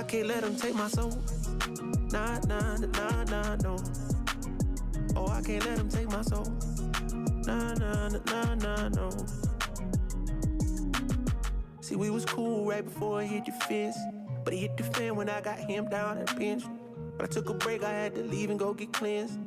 can't let them take my soul. Nah, nah, nah, nah, no. Oh, I can't let them take my soul. Nah, nah, nah, nah, no. See, we was cool right before it hit your fist, but it hit the fan when I got him down and pinched. But I took a break, I had to leave and go get cleansed.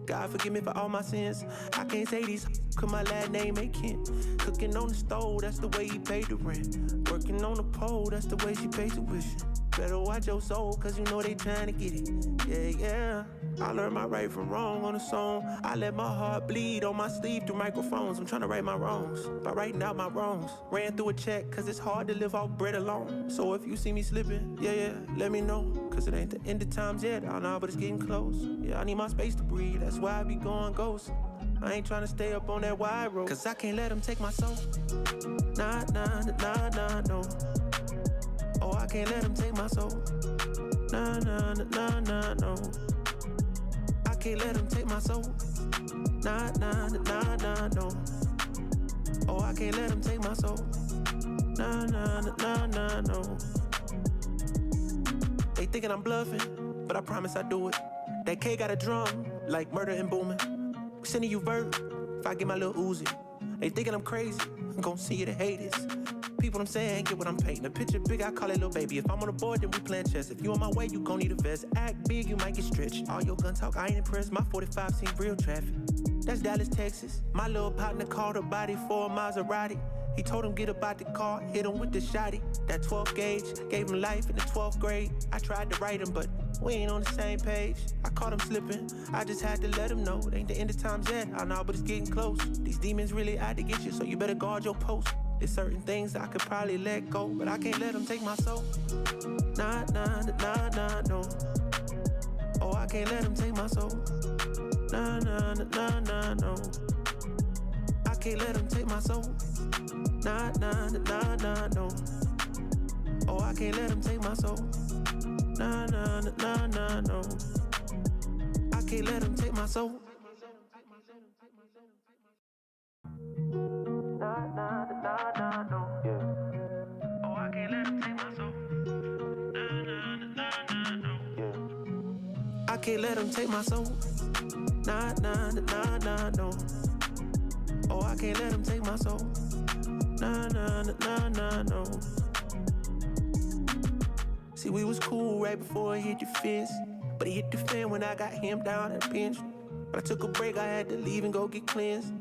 God forgive me for all my sins. I can't say these cause my last name ain't Kent. Cooking on the stove, that's the way he paid the rent. Working on the pole, that's the way she paid tuition. Better watch your soul, cause you know they trying to get it. Yeah, yeah. I learned my right from wrong on a song. I let my heart bleed on my sleeve through microphones. I'm trying to right my wrongs by writing out my wrongs. Ran through a check, cause it's hard to live off bread alone. So if you see me slipping, yeah, let me know. Cause it ain't the end of times yet, I know, but it's getting close. Yeah, I need my space to breathe, that's why I be going ghost. I ain't trying to stay up on that wide road, cause I can't let them take my soul. Nah, nah, nah, nah, no. Oh, I can't let them take my soul. Nah, nah, nah, nah, no. I can't let them take my soul. Nah, nah, nah, nah, no. Oh, I can't let them take my soul. Nah, nah, nah, nah, no. They thinking I'm bluffing, but I promise I do it. That K got a drum, like murder and booming. We sending you vert, if I get my little Uzi. They thinking I'm crazy, I'm gon' see you the haters. People I'm saying, get what I'm painting. A picture big, I call it little baby. If I'm on the board, then we playing chess. If you on my way, you gon' need a vest. Act big, you might get stretched. All your gun talk, I ain't impressed. My 45 seen real traffic. That's Dallas, Texas. My little partner called her body for a Maserati. He told him get up out the car, hit him with the shotty. That 12 gauge, gave him life in the 12th grade. I tried to write him, but we ain't on the same page. I caught him slipping, I just had to let him know. It ain't the end of times yet, I know, but it's getting close. These demons really out to get you, so you better guard your post. There's certain things I could probably let go, but I can't let them take my soul. Nah, nah, nah, nah, no. Oh, I can't let them take my soul. Nah, nah, nah, nah, no. I can't let them take my soul. Nah, nah, nah, nah, no. Oh, I can't let them take my soul. Nah, nah, nah, nah, no. I can't let them take my soul. Nah, nah, nah, nah, no. Yeah. Oh, I can't let them take my soul. Nah, nah, nah, nah, no. Yeah. I can't let them take my soul. Nah, nah, nah, nah, no. Oh, I can't let them take my soul. Nah, nah, nah, nah, no. See, we was cool right before it hit your fist, but it hit the fan when I got him down and pinched. But I took a break, I had to leave and go get cleansed.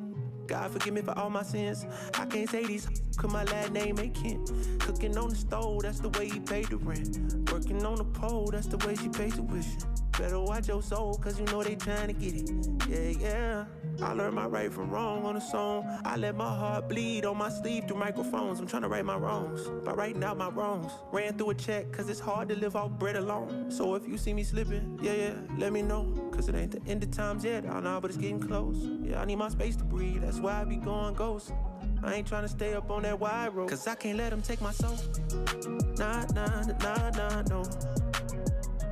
God forgive me for all my sins. I can't say these cause my last name ain't Kent. Cooking on the stove, that's the way he paid the rent. Working on the pole, that's the way she paid tuition. Better watch your soul, cause you know they trying to get it. Yeah, yeah. I learned my right from wrong on a song. I let my heart bleed on my sleeve through microphones. I'm trying to right my wrongs by writing out my wrongs. Ran through a check, cause it's hard to live off bread alone. So if you see me slipping, yeah, let me know. Cause it ain't the end of times yet, I know, but it's getting close. Yeah, I need my space to breathe, that's why I be going ghost. I ain't trying to stay up on that wide road, cause I can't let them take my soul. Nah, nah, nah, nah, no.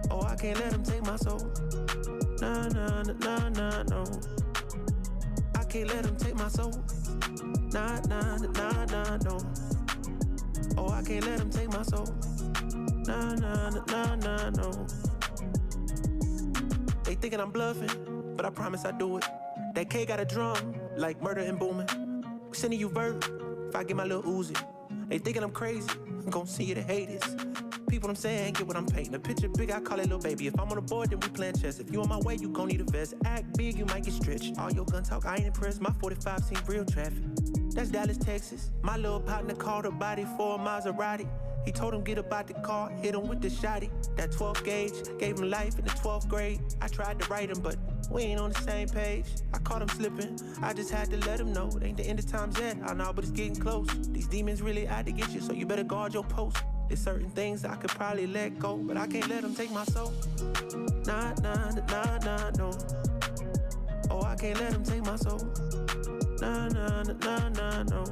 Oh, I can't let them take my soul. Nah, nah, nah, nah, no. I can't let them take my soul. Nah, nah, nah, nah, no. Oh, I can't let them take my soul. Nah, nah, nah, nah, no. They thinking I'm bluffing, but I promise I do it. That K got a drum, like murder and booming. We sending you vert, if I get my little Uzi. They thinking I'm crazy, I'm gon' see you the haters. People I'm saying, get what I'm painting. A picture big, I call it little baby. If I'm on the board, then we playing chess. If you on my way, you gon' need a vest. Act big, you might get stretched. All your gun talk, I ain't impressed. My 45 seen real traffic. That's Dallas, Texas. My little partner called her body for a Maserati. He told him get up out the car, hit him with the shotty. That 12 gauge, gave him life in the 12th grade. I tried to write him, but we ain't on the same page. I caught him slipping, I just had to let him know. It ain't the end of times yet, I know, but it's getting close. These demons really out to get you, so you better guard your post. There's certain things I could probably let go, but I can't let them take my soul. Nah, nah, nah, nah, no. Oh, I can't let them take my soul. Nah, nah, nah, nah, no.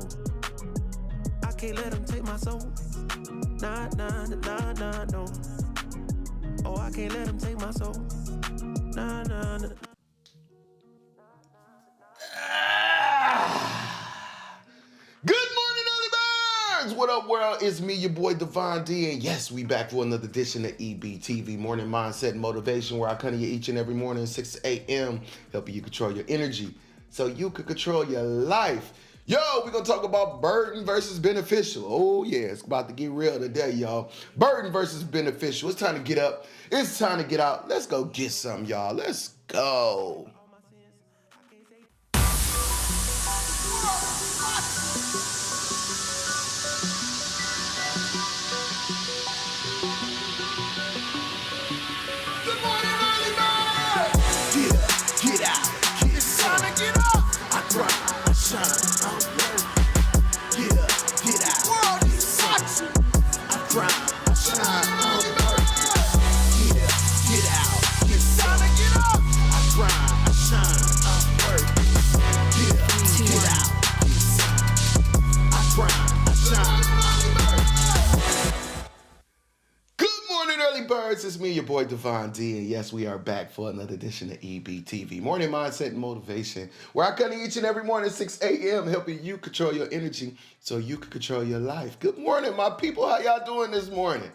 I can't let them take my soul. Nah, nah, nah, nah, no. Oh, I can't let them take my soul. Nah, nah, nah. Good morning, early birds! What up, world? y'all? It's me, your boy Devon D, and yes, we back for another edition of EBTV Morning Mindset and Motivation, where I come to you each and every morning at 6 a.m., helping you control your energy so you can control your life. Yo, we're gonna talk about burden versus beneficial. Oh yeah, it's about to get real today, y'all. Burden versus beneficial. It's time to get up. It's time to get out. Let's go get some, y'all. Let's go. Good morning, early bird. Get out, it's time to get up. I grind, I shine, I work. Get out. World is watching. I grind, I shine, I work. Get out, it's time to get up. I grind, I shine, I work. Get out, I grind, I shine. Good morning, early birds. It's me, your boy Devon D, and yes, we are back for another edition of EBTV Morning Mindset and Motivation, where I come to each and every morning at 6 a.m. helping you control your energy so you can control your life. Good morning, my people. How y'all doing this morning?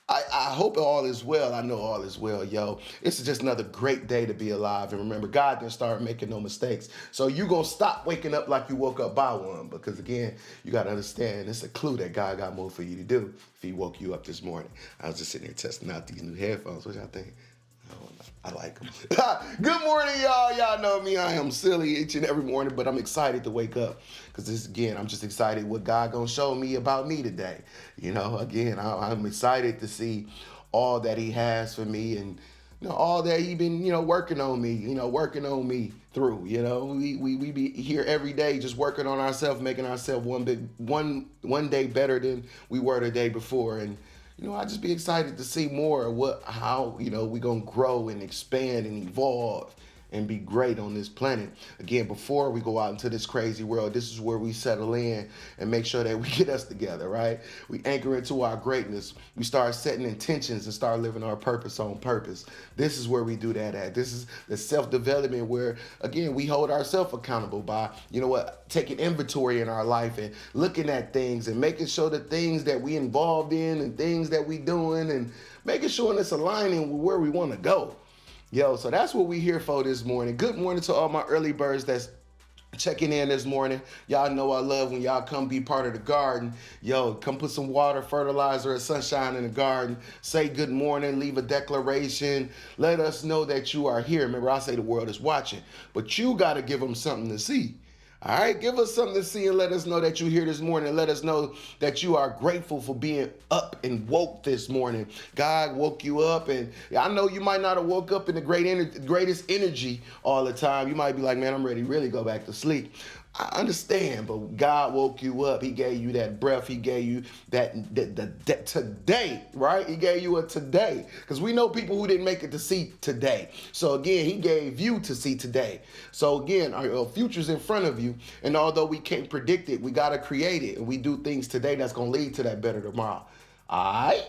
I hope all is well. I know all is well, yo. It's just another great day to be alive. And remember, God didn't start making no mistakes. So you going to stop waking up like you woke up by one. Because again, you got to understand, it's a clue that God got more for you to do if he woke you up this morning. I was just sitting here testing out these new headphones. What y'all think? I don't know. I like them. Good morning, y'all. Y'all know me. I am silly each and every morning, but I'm excited to wake up. Because this, again, I'm just excited what God going to show me about me today. You know, again, I'm excited to see all that he has for me and, you know, all that he been, working on me through. You know, we be here every day just working on ourselves, making ourselves one day better than we were the day before. And I just be excited to see more of how we gonna grow and expand and evolve and be great on this planet. Again, before we go out into this crazy world, this is where we settle in and make sure that we get us together, right? We anchor into our greatness. We start setting intentions and start living our purpose on purpose. This is where we do that at. This is the self-development where, again, we hold ourselves accountable by, taking inventory in our life and looking at things and making sure the things that we involved in and things that we doing and making sure it's aligning with where we want to go. Yo, so that's what we here for this morning. Good morning to all my early birds that's checking in this morning. Y'all know I love when y'all come be part of the garden. Yo, come put some water, fertilizer, and sunshine in the garden. Say good morning, leave a declaration. Let us know that you are here. Remember, I say the world is watching, but you got to give them something to see. All right, give us something to see and let us know that you're here this morning. Let us know that you are grateful for being up and woke this morning. God woke you up, and I know you might not have woke up in the greatest energy all the time. You might be like, man, I'm ready to really go back to sleep. I understand, but God woke you up. He gave you that breath. He gave you that today, right? He gave you a today. Because we know people who didn't make it to see today. So again, he gave you to see today. So again, our future's in front of you. And although we can't predict it, we got to create it. And we do things today that's going to lead to that better tomorrow. All right?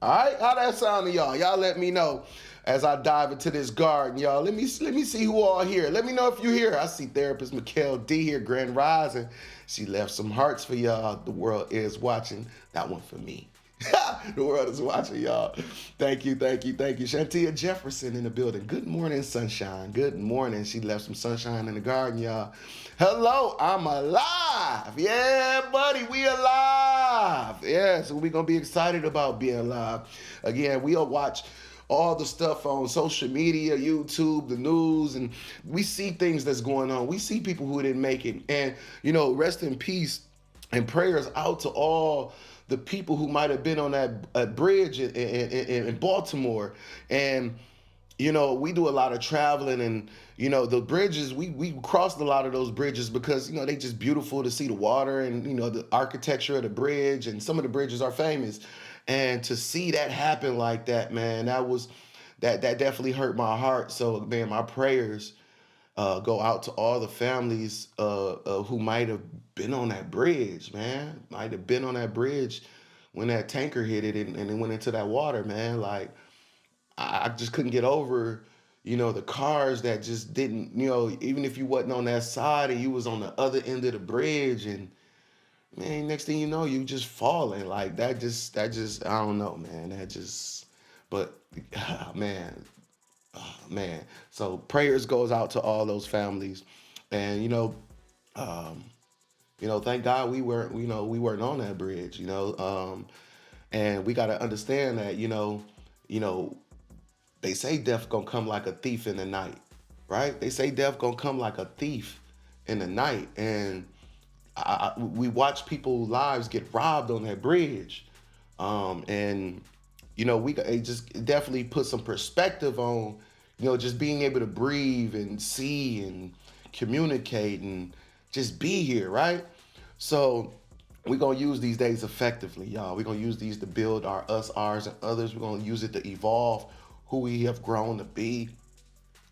All right, how that sound to y'all? Y'all let me know as I dive into this garden, y'all. Let me see who all here. Let me know if you here. I see therapist Mikkel D here, Grand Rising. She left some hearts for y'all. The world is watching. That one for me. The world is watching, y'all. Thank you. Shantia Jefferson in the building. Good morning, sunshine. Good morning. She left some sunshine in the garden, y'all. Hello, I'm alive. Yeah, buddy, we alive. Yeah, so we're going to be excited about being alive. Again, we'll watch all the stuff on social media, YouTube, the news, and we see things that's going on. We see people who didn't make it. And, rest in peace and prayers out to all the people who might have been on that bridge in Baltimore. And, we do a lot of traveling and, the bridges, we crossed a lot of those bridges because, they just beautiful to see the water and, the architecture of the bridge, and some of the bridges are famous. And to see that happen like that, man, that definitely hurt my heart. So, man, my prayers go out to all the families who might have been on that bridge, man. Might have been on that bridge when that tanker hit it and it went into that water, man. Like, I just couldn't get over, the cars that just didn't, even if you wasn't on that side and you was on the other end of the bridge and Man, next thing you know, you just falling. Like I don't know, man. But man, man. So prayers goes out to all those families, and um, thank God we weren't on that bridge, and we got to understand that, you know, they say death gonna come like a thief in the night, right? They say death gonna come like a thief in the night, and we watch people's lives get robbed on that bridge, and it just definitely put some perspective on, just being able to breathe and see and communicate and just be here, right? So we're gonna use these days effectively, y'all. We're gonna use these to build our us, ours, and others. We're gonna use it to evolve who we have grown to be,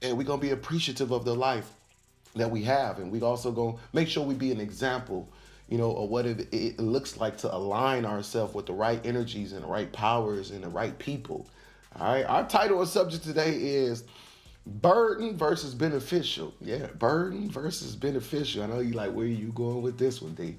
and we're gonna be appreciative of the life that we have, and we also gonna make sure we be an example, of what it looks like to align ourselves with the right energies and the right powers and the right people. All right, our title and subject today is burden versus beneficial. Yeah, burden versus beneficial. I know you like, where are you going with this one, D?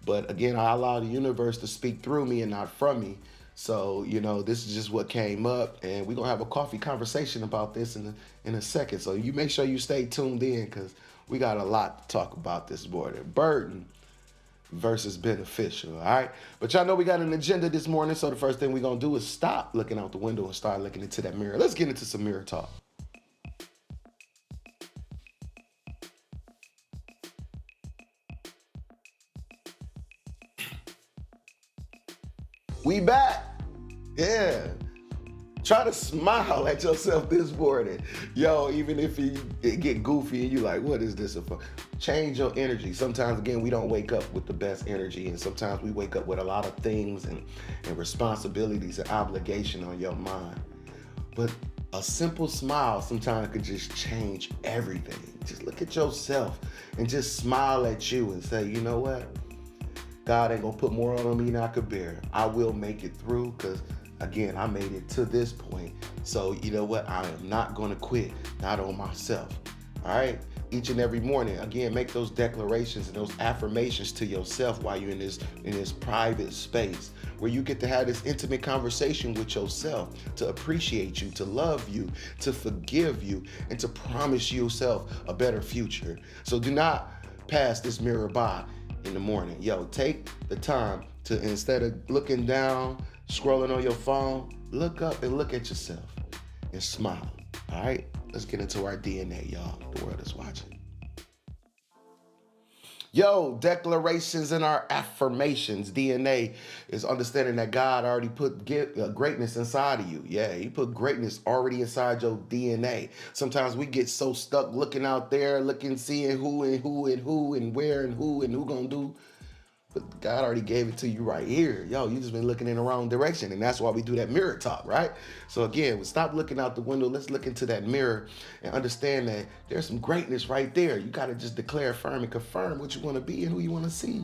But again, I allow the universe to speak through me and not from me. So, this is just what came up, and we're gonna have a coffee conversation about this in a second. So you make sure you stay tuned in, because we got a lot to talk about this morning. Burden versus beneficial. All right. But y'all know we got an agenda this morning. So the first thing we're gonna do is stop looking out the window and start looking into that mirror. Let's get into some mirror talk. We back. Yeah. Try to smile at yourself this morning. Yo, even if it get goofy and you like, what is this for? Change your energy. Sometimes, again, we don't wake up with the best energy, and sometimes we wake up with a lot of things and responsibilities and obligation on your mind. But a simple smile sometimes could just change everything. Just look at yourself and just smile at you and say, you know what? God ain't gonna put more on me than I could bear. I will make it through, because again, I made it to this point. So you know what? I am not gonna quit, not on myself. All right? Each and every morning, again, make those declarations and those affirmations to yourself while you're in this private space, where you get to have this intimate conversation with yourself, to appreciate you, to love you, to forgive you, and to promise yourself a better future. So do not pass this mirror by in the morning. Yo, take the time to, instead of looking down, scrolling on your phone, look up and look at yourself and smile. All right, let's get into our DNA, y'all. The world is watching. Yo, declarations and our affirmations. DNA is understanding that God already put greatness inside of you. Yeah, he put greatness already inside your DNA. Sometimes we get so stuck looking out there, seeing who and where and who gonna do. But God already gave it to you right here. Yo, you just been looking in the wrong direction. And that's why we do that mirror talk, right? So again, we stop looking out the window. Let's look into that mirror and understand that there's some greatness right there. You got to just declare, affirm, and confirm what you want to be and who you want to see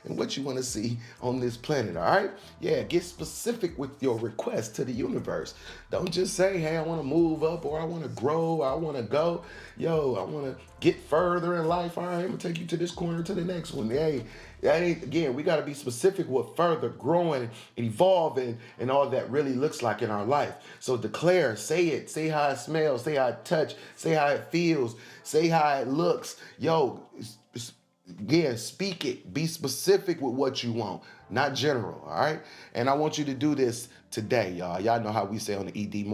and what you want to see on this planet, all right? Yeah, get specific with your request to the universe. Don't just say, hey, I want to move up, or I want to grow, or I want to go. Yo, I want to get further in life. All right, I'm going to take you to this corner, to the next one. Hey, again, we got to be specific what further growing and evolving and all that really looks like in our life. So declare, say it, say how it smells, say how it touch, say how it feels, say how it looks. Yo, again, speak it. Be specific with what you want, not general, all right? And I want you to do this today, y'all. Y'all know how we say on the EB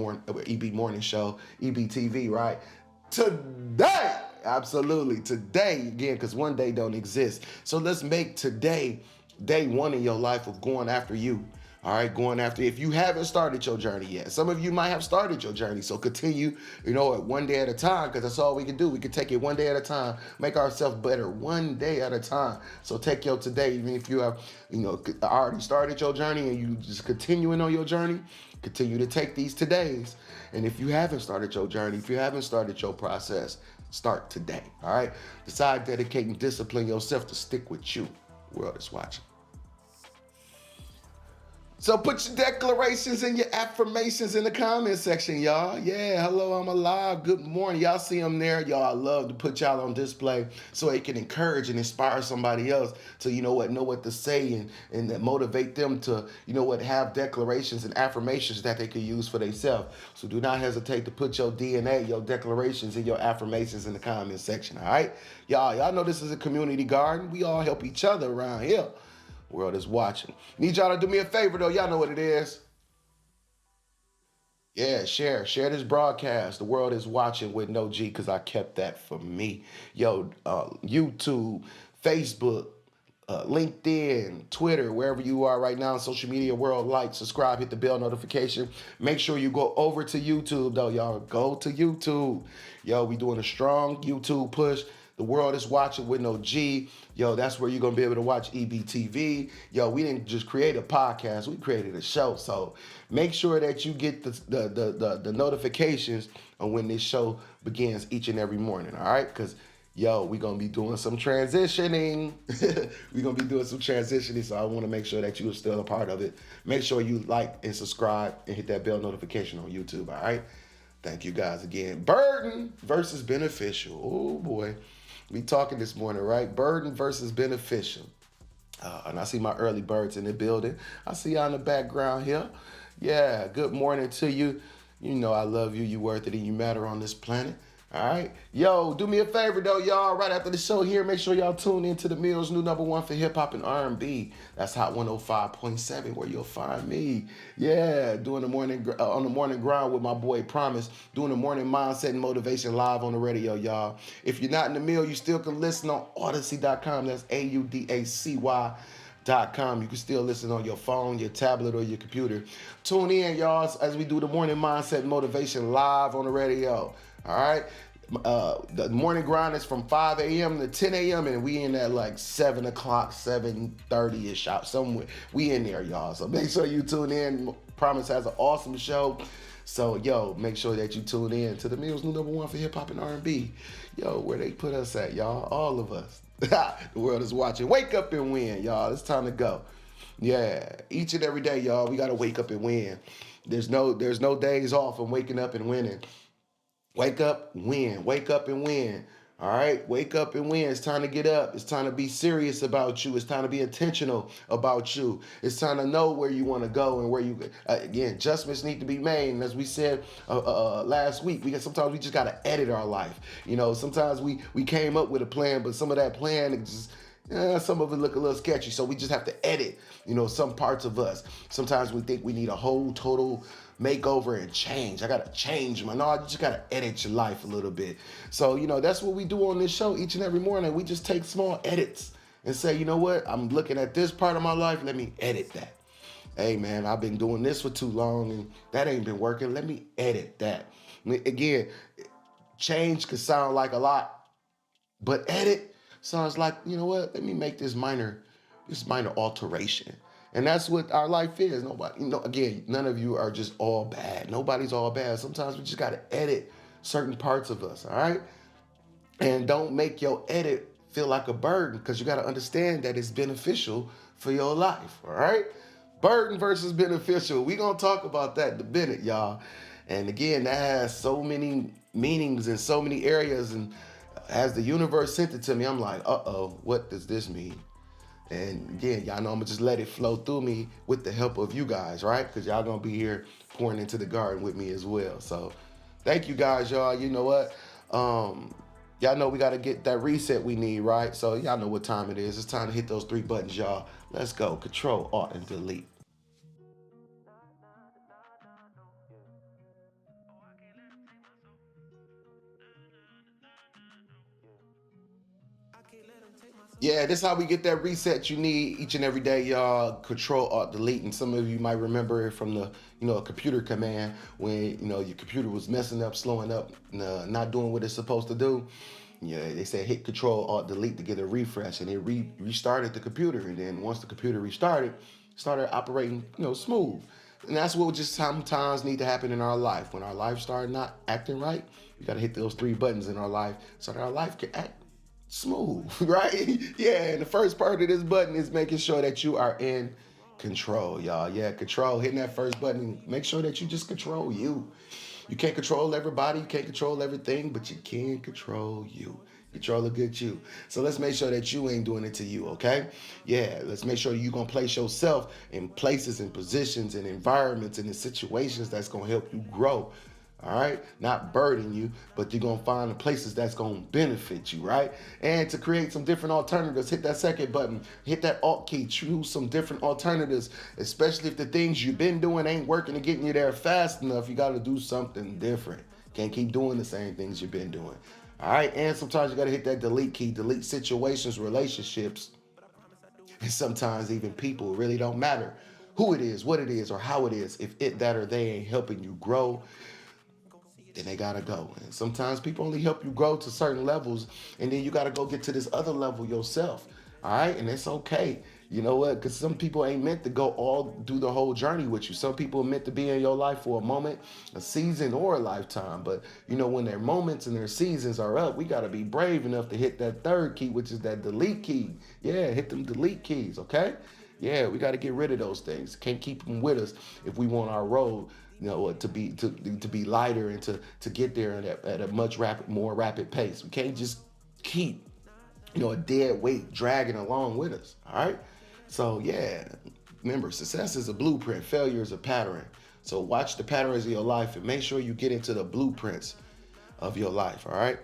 Morning Show, EBTV, right? Today, absolutely, today, again, because one day don't exist. So let's make today day one in your life of going after you. All right, going after, if you haven't started your journey yet. Some of you might have started your journey, so continue, one day at a time, because that's all we can do. We can take it one day at a time, make ourselves better one day at a time. So take your today, even if you have, already started your journey and you just continuing on your journey, continue to take these todays. And if you haven't started your journey, if you haven't started your process, start today, all right? Decide, dedicate, and discipline yourself to stick with you. The world is watching. So put your declarations and your affirmations in the comment section, y'all. Yeah, hello, I'm alive. Good morning. Y'all see them there. Y'all, I love to put y'all on display so it can encourage and inspire somebody else to, know what to say and that motivate them to, have declarations and affirmations that they can use for themselves. So do not hesitate to put your DNA, your declarations, and your affirmations in the comment section, all right? Y'all know this is a community garden. We all help each other around here. World is watching. Need y'all to do me a favor though. Y'all know what it is. Yeah, share this broadcast. The world is watching with no G because I kept that for me. Yo, YouTube, Facebook, LinkedIn, Twitter, wherever you are right now in social media world, like, subscribe, hit the bell notification. Make sure you go over to YouTube though, y'all. Go to YouTube. Yo, we doing a strong YouTube push. The world is watching with no G. Yo, that's where you're going to be able to watch EBTV. Yo, we didn't just create a podcast. We created a show. So make sure that you get the notifications on when this show begins each and every morning. All right? Because, yo, we're going to be doing some transitioning. We're going to be doing some transitioning. So I want to make sure that you're still a part of it. Make sure you like and subscribe and hit that bell notification on YouTube. All right? Thank you guys again. Burden versus beneficial. Oh, boy. We talking this morning, right? Burden versus beneficial. And I see my early birds in the building. I see y'all in the background here. Yeah, good morning to you. You know I love you. You worth it and you matter on this planet. All right. Yo, do me a favor, though, y'all. Right after the show here, make sure y'all tune into the Mills' new #1 for hip-hop and R&B. That's Hot 105.7, where you'll find me. Yeah, doing the morning on the morning grind with my boy Promise. Doing the morning mindset and motivation live on the radio, y'all. If you're not in the mill, you still can listen on Audacy.com. That's AUDACY.com. You can still listen on your phone, your tablet, or your computer. Tune in, y'all, as we do the morning mindset and motivation live on the radio. All right. The morning grind is from 5 a.m. to 10 a.m. and we in at like 7 o'clock, 7:30-ish out somewhere. We in there, y'all. So make sure you tune in. Promise has an awesome show. So, yo, make sure that you tune in to the Mills' new #1 for hip-hop and R&B. Yo, where they put us at, y'all. All of us. The world is watching. Wake up and win, y'all. It's time to go. Yeah, each and every day, y'all, we got to wake up and win. There's no days off from waking up and winning. Wake up, win. Wake up and win. All right? Wake up and win. It's time to get up. It's time to be serious about you. It's time to be intentional about you. It's time to know where you want to go and where you, again, adjustments need to be made. And as we said last week, sometimes we just got to edit our life. Sometimes we came up with a plan, but some of that plan, some of it look a little sketchy. So we just have to edit, some parts of us. Sometimes we think we need a whole total makeover and change. I gotta change, man. No, you just gotta edit your life a little bit. So, that's what we do on this show each and every morning. We just take small edits and say, you know what? I'm looking at this part of my life. Let me edit that. Hey, man, I've been doing this for too long and that ain't been working. Let me edit that. Again, change could sound like a lot, but edit sounds like, you know what? Let me make this minor alteration. And that's what our life is. Nobody, again, none of you are just all bad. Nobody's all bad. Sometimes we just got to edit certain parts of us, all right? And don't make your edit feel like a burden, because you got to understand that it's beneficial for your life, all right? Burden versus beneficial. We're going to talk about that in a minute, y'all. And again, that has so many meanings in so many areas. And as the universe sent it to me, I'm like, what does this mean? And again, y'all know I'm going to just let it flow through me with the help of you guys, right? Because y'all going to be here pouring into the garden with me as well. So thank you guys, y'all. You know what? Y'all know we got to get that reset we need, right? So y'all know what time it is. It's time to hit those 3 buttons, y'all. Let's go. Control, Alt, and Delete. Yeah, this is how we get that reset you need each and every day, y'all. Control, Alt, Delete. And some of you might remember it from the, computer command when, your computer was messing up, slowing up, not doing what it's supposed to do. Yeah, they said hit Control, Alt, Delete to get a refresh, and it restarted the computer. And then once the computer restarted, it started operating, smooth. And that's what just sometimes need to happen in our life. When our life started not acting right, we got to hit those 3 buttons in our life so that our life can act smooth, right? Yeah, and the first part of this button is making sure that you are in Control, y'all. Yeah, control. Hitting that first button. Make sure that you just control you. You can't control everybody. You can't control everything, but you can control you. Control a good you. So let's make sure that you ain't doing it to you, okay? Yeah, let's make sure you're going to place yourself in places and positions and environments and in situations that's going to help you grow. All right, not burden you, but you're gonna find the places that's gonna benefit you, right? And to create some different alternatives, hit that second button, hit that Alt key, choose some different alternatives, especially if the things you've been doing ain't working and getting you there fast enough. You gotta do something different. Can't keep doing the same things you've been doing. All right, and sometimes you gotta hit that delete key, delete situations, relationships, and sometimes even people. It really don't matter who it is, what it is, or how it is. If it, that, or they ain't helping you grow, then they gotta go. And sometimes people only help you grow to certain levels, and then you gotta go get to this other level yourself. All right, and it's okay. You know what? Because some people ain't meant to go all do the whole journey with you. Some people are meant to be in your life for a moment, a season, or a lifetime. But you know, when their moments and their seasons are up, we gotta be brave enough to hit that third key, which is that delete key. Yeah, hit them delete keys. Okay. Yeah, we got to get rid of those things. Can't keep them with us if we want our road, to be lighter and to get there at a much more rapid pace. We can't just keep, a dead weight dragging along with us. All right. So yeah, remember, success is a blueprint. Failure is a pattern. So watch the patterns of your life and make sure you get into the blueprints of your life. All right.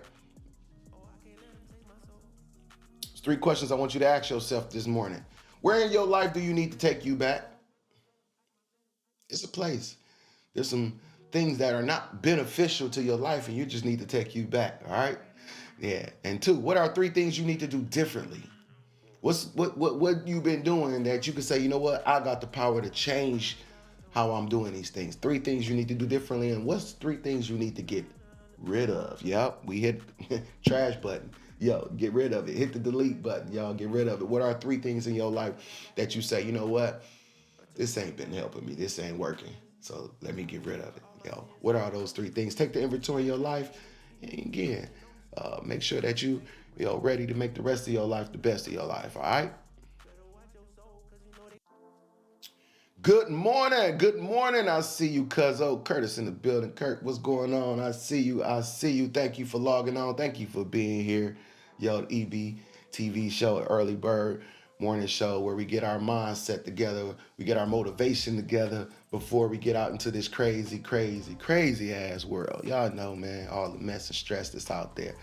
There's 3 questions I want you to ask yourself this morning. Where in your life do you need to take you back? It's a place. There's some things that are not beneficial to your life and you just need to take you back, all right? Yeah. And 2, what are 3 things you need to do differently? What you've been doing that you can say, you know what, I got the power to change how I'm doing these things. 3 things you need to do differently, and what's 3 things you need to get rid of? Yep, we hit trash button. Yo, get rid of it. Hit the delete button, y'all. Get rid of it. What are 3 things in your life that you say, you know what, this ain't been helping me. This ain't working. So let me get rid of it. Yo, what are those 3 things? Take the inventory of your life, and again, make sure that you ready to make the rest of your life the best of your life. All right. Good morning. Good morning. I see you, Cuzzo. Curtis in the building. Kurt, what's going on? I see you. I see you. Thank you for logging on. Thank you for being here. Yo, EB TV show, Early Bird Morning Show, where we get our mindset together. We get our motivation together before we get out into this crazy, crazy, crazy ass world. Y'all know, man, all the mess and stress that's out there.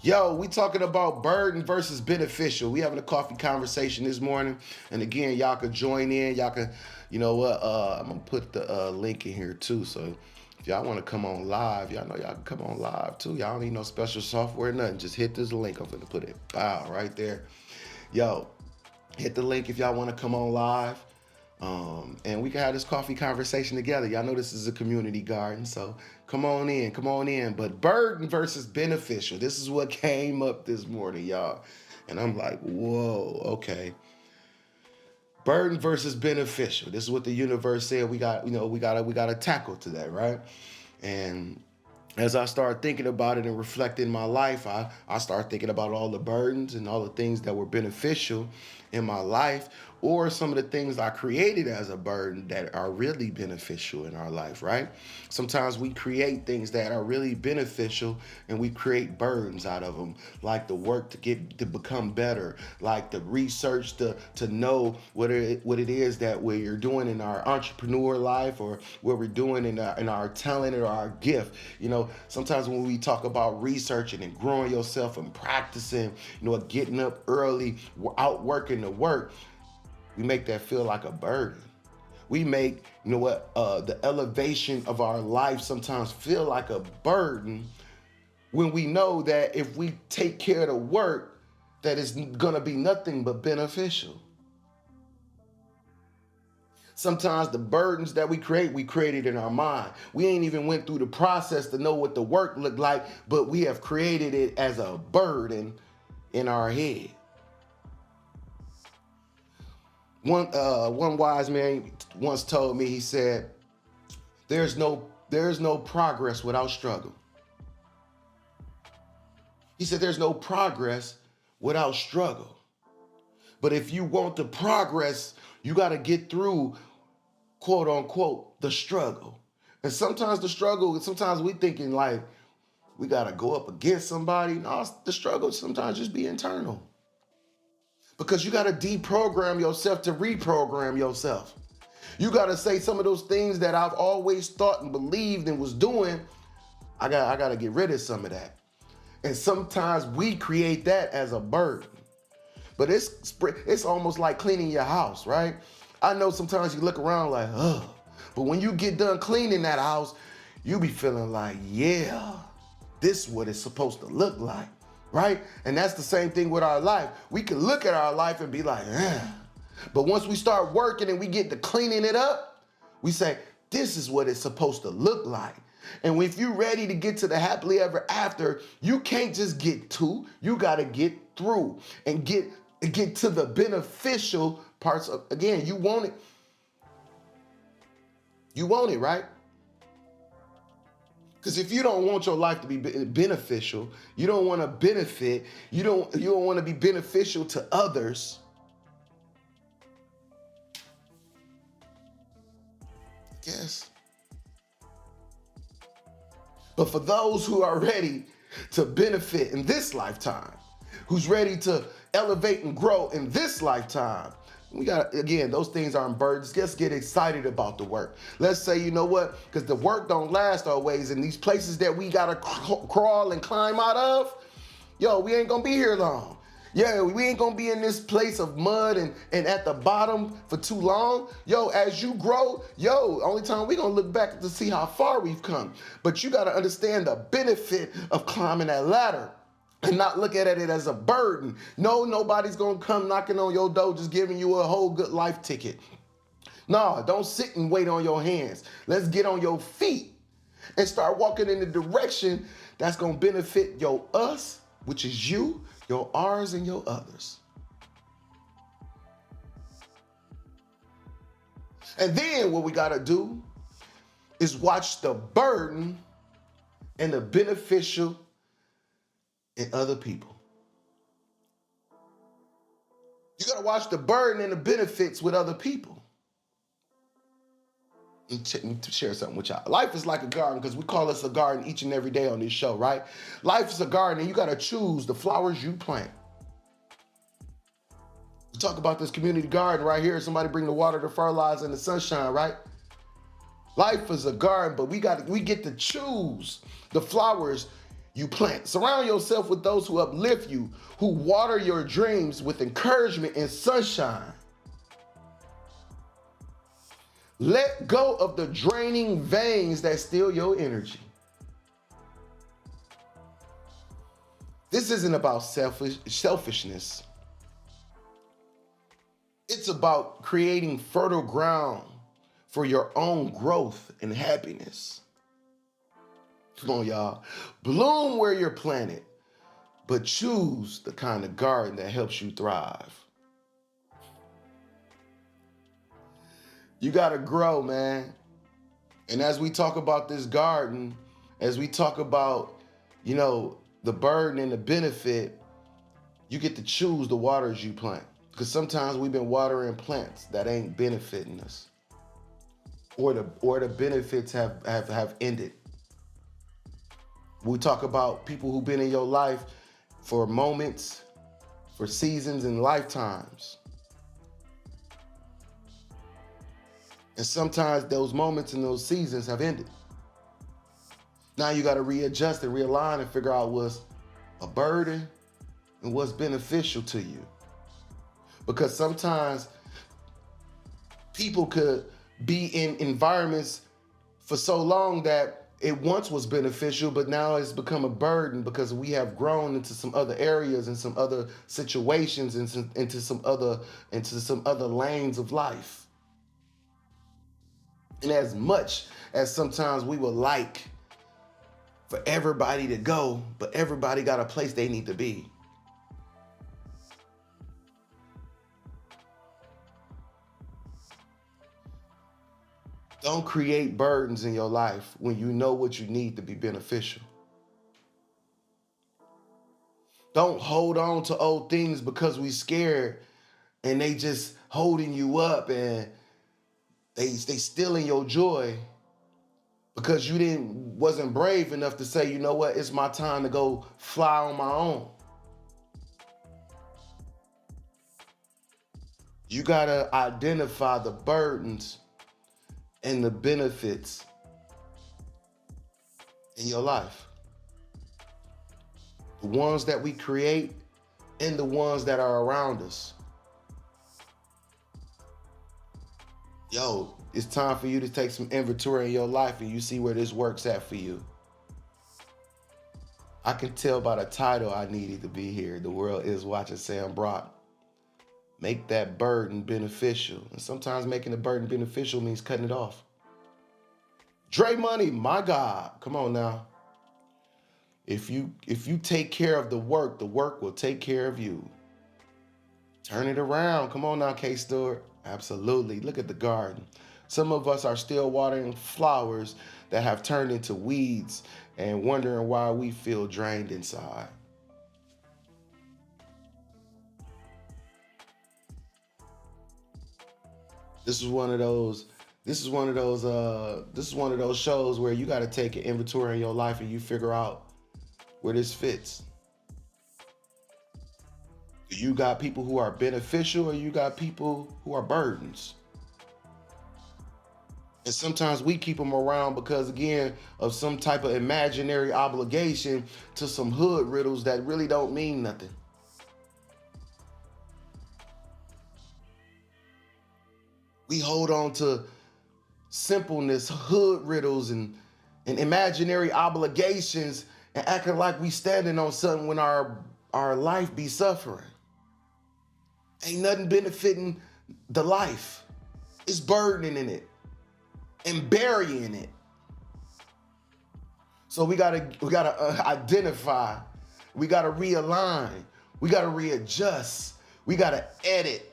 Yo, we talking about burden versus beneficial. We having a coffee conversation this morning. And again, y'all can join in. Y'all can, I'm going to put the link in here too. So if y'all want to come on live, y'all know y'all can come on live too. Y'all don't need no special software, nothing. Just hit this link. I'm going to put it, right there. Yo, hit the link if y'all want to come on live. And we can have this coffee conversation together. Y'all know this is a community garden, so come on in. But burden versus beneficial. This is what came up this morning, y'all. And I'm like, whoa, okay. Burden versus beneficial. This is what the universe said we got to tackle today, right? And as I start thinking about it and reflecting my life, I start thinking about all the burdens and all the things that were beneficial in my life, or some of the things I created as a burden that are really beneficial in our life, right? Sometimes we create things that are really beneficial and we create burdens out of them, like the work to become better, like the research to know what it is that we're doing in our entrepreneur life, or what we're doing in our talent or our gift. Sometimes when we talk about researching and growing yourself and practicing, getting up early, out working the work, we make that feel like a burden. We make, the elevation of our life sometimes feel like a burden, when we know that if we take care of the work, that it's gonna be nothing but beneficial. Sometimes the burdens that we create it in our mind. We ain't even went through the process to know what the work looked like, but we have created it as a burden in our head. One wise man once told me, he said, there's no progress without struggle. He said there's no progress without struggle. But if you want the progress, you got to get through, quote unquote, the struggle. And sometimes the struggle, sometimes we thinking like we got to go up against somebody. No, the struggle sometimes just be internal. Because you got to deprogram yourself to reprogram yourself. You got to say some of those things that I've always thought and believed and was doing. I got to get rid of some of that. And sometimes we create that as a burden. But it's almost like cleaning your house, right? I know sometimes you look around like, ugh. But when you get done cleaning that house, you be feeling like, yeah, this is what it's supposed to look like, right? And that's the same thing with our life. We can look at our life and be like, eh. But once we start working and we get to cleaning it up, we say, this is what it's supposed to look like. And if you're ready to get to the happily ever after, you can't just get to, you got to get through and get to the beneficial parts of, again, you want it. You want it, right? Because if you don't want your life to be beneficial, you don't want to benefit, you don't want to be beneficial to others. Yes. But for those who are ready to benefit in this lifetime, who's ready to elevate and grow in this lifetime, we got, again, those things aren't burdens. Just get excited about the work. Let's say, you know what? Because the work don't last always. And these places that we got to crawl and climb out of, yo, we ain't going to be here long. Yeah, we ain't going to be in this place of mud and at the bottom for too long. Yo, as you grow, only time we going to look back to see how far we've come. But you got to understand the benefit of climbing that ladder. And not look at it as a burden. No, nobody's gonna come knocking on your door just giving you a whole good life ticket. No, don't sit and wait on your hands. Let's get on your feet and start walking in the direction that's gonna benefit your us, which is you, your ours, and your others. And then what we gotta do is watch the burden and the beneficial in other people. You gotta watch the burden and the benefits with other people. And to share something with y'all. Life is like a garden, because we call this a garden each and every day on this show, right? Life is a garden, and you gotta choose the flowers you plant. We talk about this community garden right here. Somebody bring the water, the fertilizer, and the sunshine, right? Life is a garden, but we get to choose the flowers you plant. Surround yourself with those who uplift you, who water your dreams with encouragement and sunshine. Let go of the draining veins that steal your energy. This isn't about selfishness. It's about creating fertile ground for your own growth and happiness. Come on, y'all. Bloom where you're planted, but choose the kind of garden that helps you thrive. You got to grow, man. And as we talk about this garden, as we talk about, the burden and the benefit, you get to choose the waters you plant. Because sometimes we've been watering plants that ain't benefiting us. Or the benefits have ended. We talk about people who've been in your life for moments, for seasons and lifetimes. And sometimes those moments and those seasons have ended. Now you got to readjust and realign and figure out what's a burden and what's beneficial to you. Because sometimes people could be in environments for so long that it once was beneficial, but now it's become a burden because we have grown into some other areas and some other situations and into some other lanes of life. And as much as sometimes we would like for everybody to go, but everybody got a place they need to be. Don't create burdens in your life when you know what you need to be beneficial. Don't hold on to old things because we're scared and they just holding you up, and they stealing your joy because you wasn't brave enough to say, you know what, it's my time to go fly on my own. You gotta identify the burdens and the benefits in your life. The ones that we create and the ones that are around us. Yo, it's time for you to take some inventory in your life and you see where this works at for you. I can tell by the title I needed to be here. The world is watching Sam Brock. Make that burden beneficial. And sometimes making the burden beneficial means cutting it off. Dre Money, my God. Come on now. If you take care of the work will take care of you. Turn it around. Come on now, K-Store. Absolutely. Look at the garden. Some of us are still watering flowers that have turned into weeds and wondering why we feel drained inside. This is one of those shows where you got to take an inventory in your life and you figure out where this fits. You got people who are beneficial, or you got people who are burdens. And sometimes we keep them around because, again, of some type of imaginary obligation to some hood riddles that really don't mean nothing. We hold on to simpleness, hood riddles, and imaginary obligations and acting like we standing on something when our life be suffering. Ain't nothing benefiting the life. It's burdening in it and burying it. So we gotta identify. We gotta realign. We gotta readjust. We gotta edit.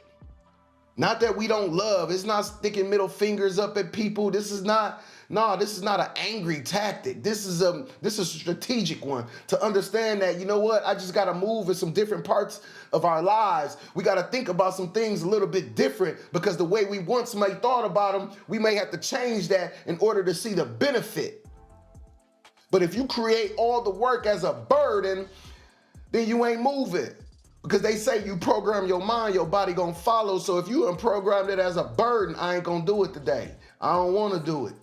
Not that we don't love. It's not sticking middle fingers up at people. This is not an angry tactic. This is a strategic one to understand that, you know what, I just got to move in some different parts of our lives. We got to think about some things a little bit different because the way we once may thought about them, we may have to change that in order to see the benefit. But if you create all the work as a burden, then you ain't moving. Because they say you program your mind, your body gonna follow. So if you unprogrammed it as a burden, I ain't gonna do it today. I don't wanna do it.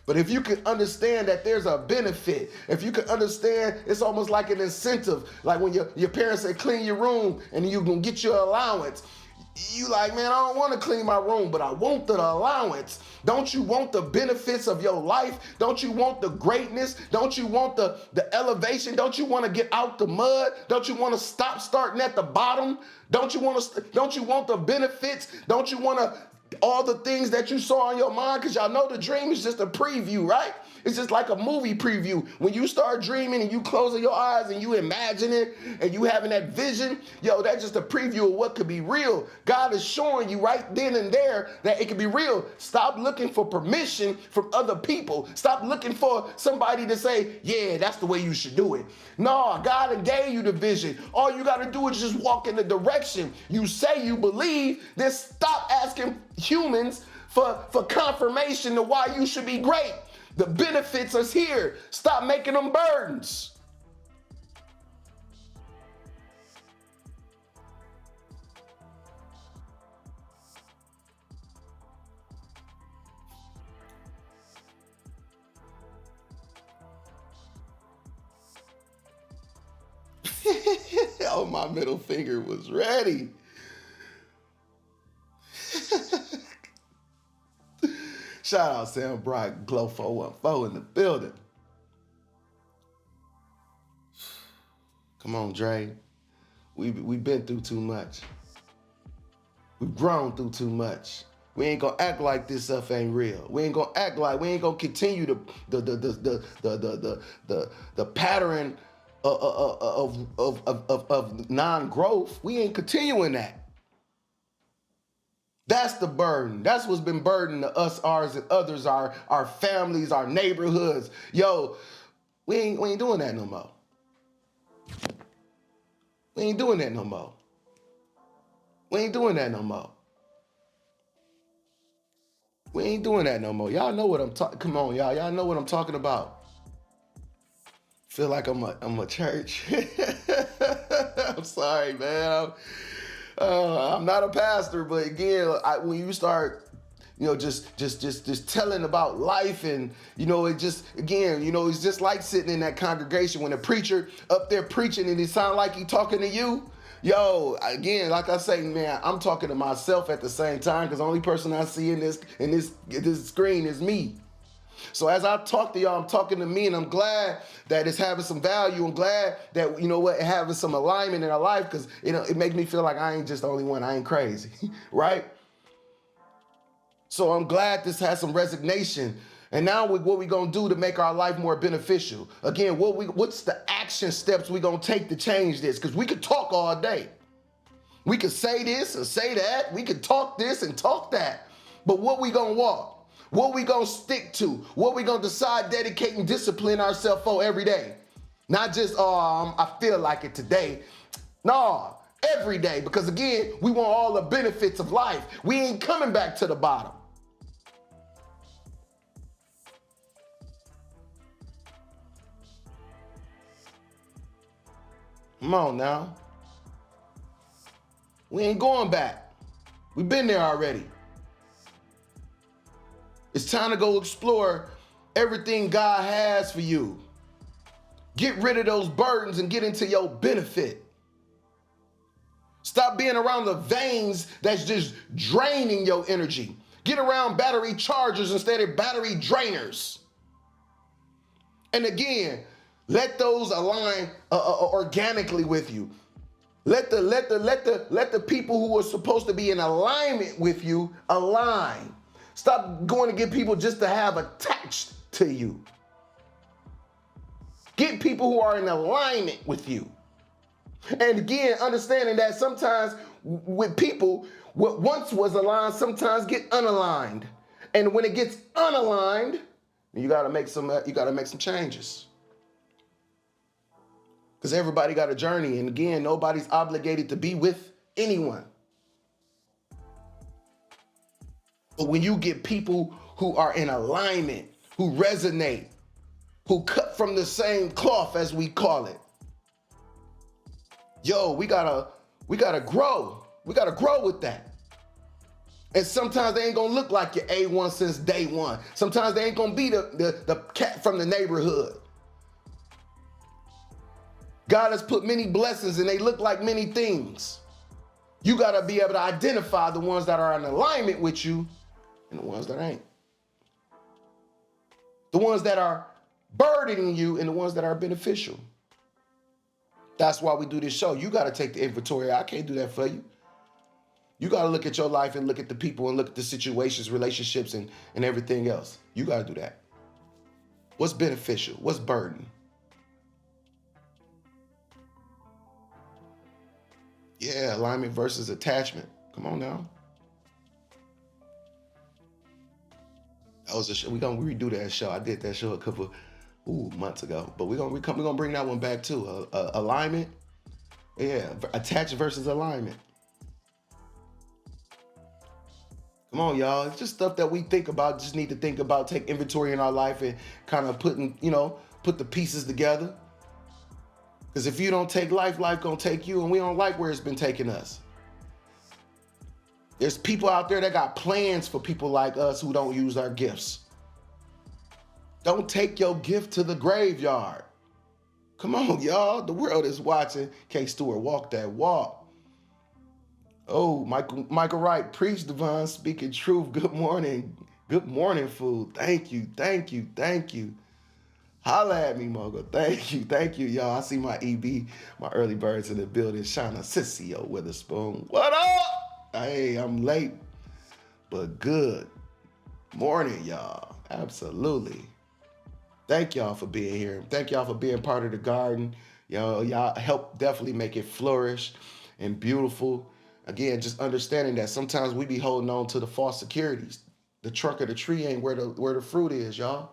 But if you can understand that there's a benefit, if you can understand, it's almost like an incentive. Like when your parents say clean your room and you gonna get your allowance. You like, man, I don't want to clean my room, but I want the allowance. Don't you want the benefits of your life? Don't you want the greatness? Don't you want the elevation? Don't you want to get out the mud? Don't you want to stop starting at the bottom? Don't you want the benefits? Don't you want all the things that you saw in your mind? Because y'all know the dream is just a preview, right? It's just like a movie preview. When you start dreaming and you closing your eyes and you imagine it and you having that vision, yo, that's just a preview of what could be real. God is showing you right then and there that it could be real. Stop looking for permission from other people. Stop looking for somebody to say, yeah, that's the way you should do it. No, God gave you the vision. All you got to do is just walk in the direction you say you believe. Then stop asking humans for confirmation to why you should be great. The benefits is here. Stop making them burdens. Oh, my middle finger was ready. Shout out Sam Brock, Glow 414 in the building. Come on, Dre. We've been through too much. We've grown through too much. We ain't gonna act like this stuff ain't real. We ain't gonna continue the pattern of non-growth. We ain't continuing that. That's the burden. That's what's been burden to us, ours, and others, our families, our neighborhoods. Yo, we ain't doing that no more. We ain't doing that no more. We ain't doing that no more. We ain't doing that no more. Y'all know what I'm talking. Come on, y'all. Y'all know what I'm talking about. Feel like I'm a church. I'm sorry, man. I'm not a pastor, but again, when you start, just telling about life, and it just again, it's just like sitting in that congregation when a preacher up there preaching and it sound like he talking to you. Yo, again, like I say, man, I'm talking to myself at the same time because the only person I see in this screen is me. So as I talk to y'all, I'm talking to me, and I'm glad that it's having some value. I'm glad that, having some alignment in our life, because it makes me feel like I ain't just the only one. I ain't crazy, right? So I'm glad this has some resignation. And now what we gonna do to make our life more beneficial? Again, what's the action steps we gonna take to change this? Because we could talk all day. We could say this or say that. We could talk this and talk that. But what we gonna walk? What we gonna stick to? What we gonna decide, dedicate, and discipline ourselves for every day? Not just, I feel like it today. No, every day. Because again, we want all the benefits of life. We ain't coming back to the bottom. Come on now. We ain't going back. We've been there already. It's time to go explore everything God has for you. Get rid of those burdens and get into your benefit. Stop being around the veins that's just draining your energy. Get around battery chargers instead of battery drainers. And again, let those align organically with you. Let the people who are supposed to be in alignment with you align. Stop going to get people just to have attached to you. Get people who are in alignment with you. And again, understanding that sometimes with people, what once was aligned sometimes get unaligned. And when it gets unaligned, you gotta make some changes. Because everybody got a journey, and again, nobody's obligated to be with anyone. But when you get people who are in alignment, who resonate, who cut from the same cloth, as we call it, yo, we gotta grow. We gotta grow with that. And sometimes they ain't gonna look like your A1 since day one. Sometimes they ain't gonna be the cat from the neighborhood. God has put many blessings and they look like many things. You gotta be able to identify the ones that are in alignment with you and the ones that ain't. The ones that are burdening you and the ones that are beneficial. That's why we do this show. You gotta take the inventory. I can't do that for you. You gotta look at your life and look at the people and look at the situations, relationships, and everything else. You gotta do that. What's beneficial? What's burden? Yeah, alignment versus attachment. Come on now. That was a show. We're gonna redo that show. I did that show a couple months ago. But we're gonna bring that one back too. Alignment. Yeah, attach versus alignment. Come on, y'all. It's just stuff that we think about, just need to think about, take inventory in our life and kind of put the pieces together. Because if you don't take life gonna take you, and we don't like where it's been taking us. There's people out there that got plans for people like us who don't use our gifts. Don't take your gift to the graveyard. Come on, y'all. The world is watching. K. Stewart, walk that walk. Oh, Michael Wright, preach divine, speaking truth. Good morning. Good morning, food. Thank you. Holla at me, Mogo. Thank you, y'all. I see my EB, my early birds in the building. Shauna Sissio Witherspoon. What up? Hey, I'm late, but good morning, y'all. Absolutely. Thank y'all for being here. Thank y'all for being part of the garden. Y'all help definitely make it flourish and beautiful. Again, just understanding that sometimes we be holding on to the false securities. The trunk of the tree ain't where the fruit is, y'all.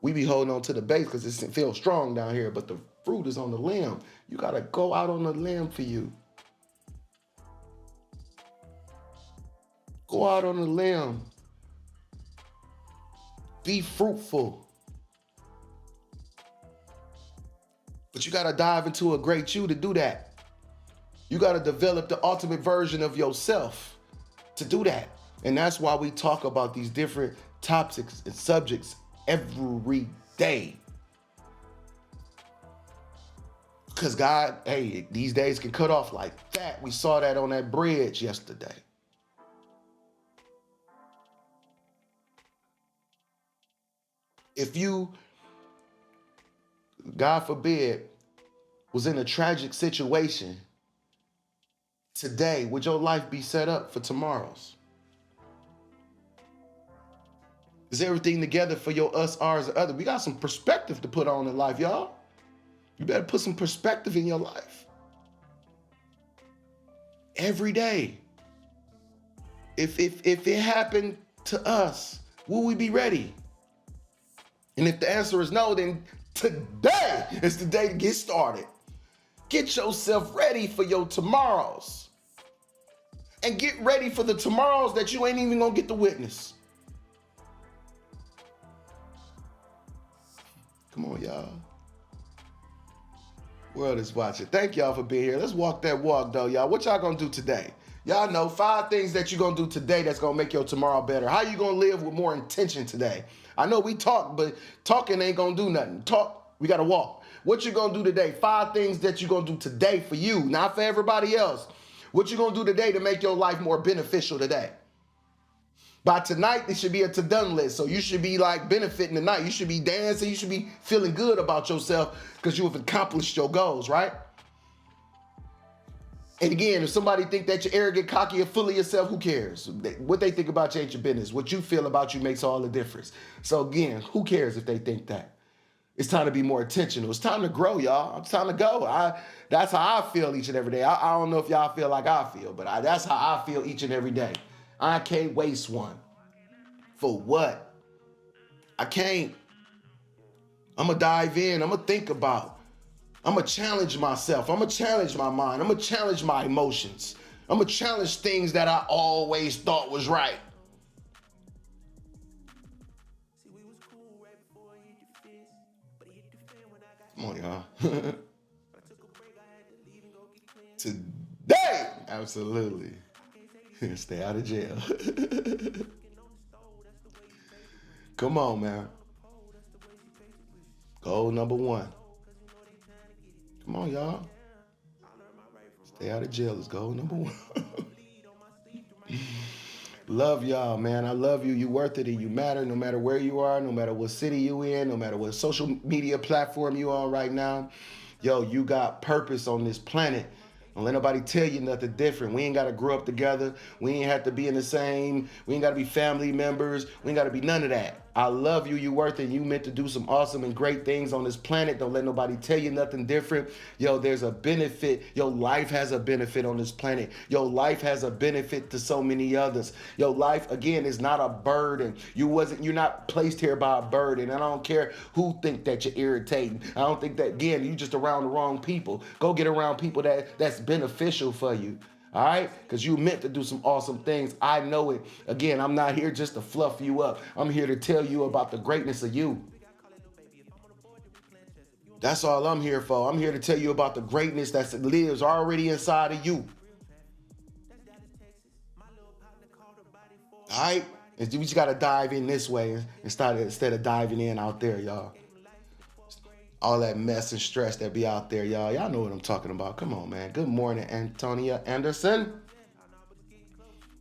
We be holding on to the base because it feels strong down here, but the fruit is on the limb. You got to go out on the limb for you. Go out on a limb. Be fruitful. But you got to dive into a great you to do that. You got to develop the ultimate version of yourself to do that. And that's why we talk about these different topics and subjects every day. Because God, hey, these days can cut off like that. We saw that on that bridge yesterday. If you, God forbid, was in a tragic situation today, would your life be set up for tomorrow's? Is everything together for your us, ours, or other? We got some perspective to put on in life, y'all. You better put some perspective in your life. Every day. If it happened to us, will we be ready? And if the answer is no, then today is the day to get started. Get yourself ready for your tomorrows. And get ready for the tomorrows that you ain't even gonna get to witness. Come on, y'all. World is watching. Thank y'all for being here. Let's walk that walk, though, y'all. What y'all gonna do today? Y'all know 5 things that you're gonna do today that's gonna make your tomorrow better. How you gonna live with more intention today? I know we talk, but talking ain't gonna do nothing. Talk, we gotta walk. What you gonna do today? 5 things that you're gonna do today for you, not for everybody else. What you gonna do today to make your life more beneficial today? By tonight, it should be a to-done list. So you should be like benefiting tonight. You should be dancing. You should be feeling good about yourself because you have accomplished your goals, right? And again, if somebody think that you're arrogant, cocky, or full of yourself, who cares? What they think about you ain't your business. What you feel about you makes all the difference. So again, who cares if they think that? It's time to be more intentional. It's time to grow, y'all. It's time to go. That's how I feel each and every day. I don't know if y'all feel like I feel, but that's how I feel each and every day. I can't waste one. For what? I can't. I'm going to dive in. I'm going to think about. I'm going to challenge myself. I'm going to challenge my mind. I'm going to challenge my emotions. I'm going to challenge things that I always thought was right. Come on, y'all. Today, absolutely. Stay out of jail. Come on, man. Goal number 1. Come on, y'all. Stay out of jail is goal number 1. Love y'all, man. I love you. You worth it and you matter no matter where you are, no matter what city you in, no matter what social media platform you on right now. Yo, you got purpose on this planet. Don't let nobody tell you nothing different. We ain't got to grow up together. We ain't have to be in the same. We ain't got to be family members. We ain't got to be none of that. I love you. You worth it. You meant to do some awesome and great things on this planet. Don't let nobody tell you nothing different. Yo, there's a benefit. Your life has a benefit on this planet. Your life has a benefit to so many others. Your life, again, is not a burden. You're not placed here by a burden. I don't care who think that you're irritating. I don't think that, again, you just around the wrong people. Go get around people that's beneficial for you. All right? Because you meant to do some awesome things. I know it. Again, I'm not here just to fluff you up. I'm here to tell you about the greatness of you. That's all I'm here for. I'm here to tell you about the greatness that lives already inside of you. All right? We just got to dive in this way instead of diving in out there, y'all. All that mess and stress that be out there, y'all. Y'all know what I'm talking about. Come on, man. Good morning, Antonia Anderson.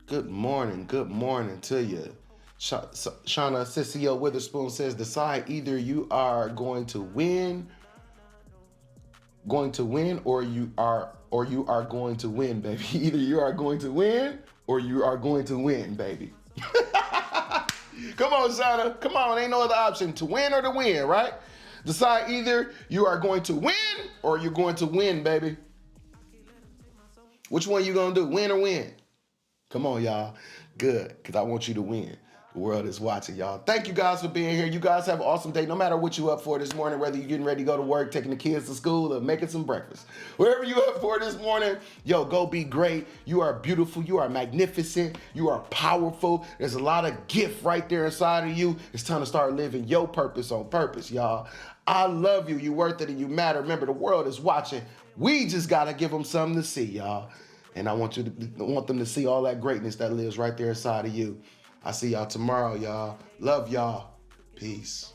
Good morning to you. Shauna Ciccio Witherspoon says, decide either you are going to win, or you are going to win, baby. Either you are going to win or you are going to win, baby. Come on, Shauna. Come on. Ain't no other option. To win or to win, right? Decide either you are going to win or you're going to win, baby. Which one you going to do? Win or win? Come on, y'all. Good, because I want you to win. The world is watching, y'all. Thank you guys for being here. You guys have an awesome day. No matter what you up for this morning, whether you're getting ready to go to work, taking the kids to school, or making some breakfast. Wherever you up for this morning, yo, go be great. You are beautiful. You are magnificent. You are powerful. There's a lot of gift right there inside of you. It's time to start living your purpose on purpose, y'all. I love you. You worth it and you matter. Remember, the world is watching. We just got to give them something to see, y'all. And I want them to see all that greatness that lives right there inside of you. I see y'all tomorrow, y'all. Love y'all. Peace.